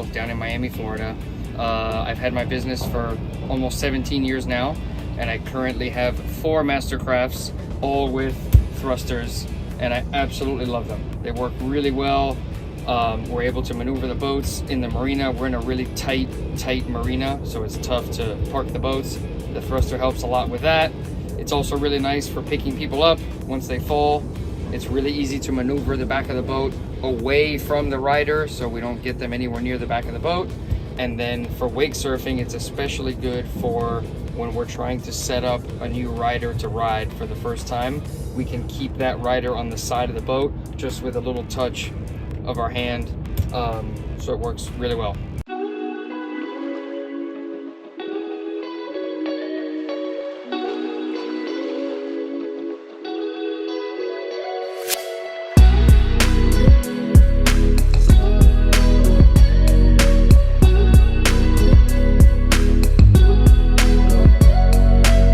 down in Miami, Florida. I've had my business for almost 17 years now, and I currently have 4 MasterCrafts, all with thrusters, and I absolutely love them. They work really well. We're able to maneuver the boats in the marina. We're in a really tight marina, so it's tough to park the boats. The thruster helps a lot with that. It's also really nice for picking people up once they fall. It's really easy to maneuver the back of the boat away from the rider so we don't get them anywhere near the back of the boat. And then for wake surfing, it's especially good for when we're trying to set up a new rider to ride for the first time. We can keep that rider on the side of the boat just with a little touch of our hand, so it works really well.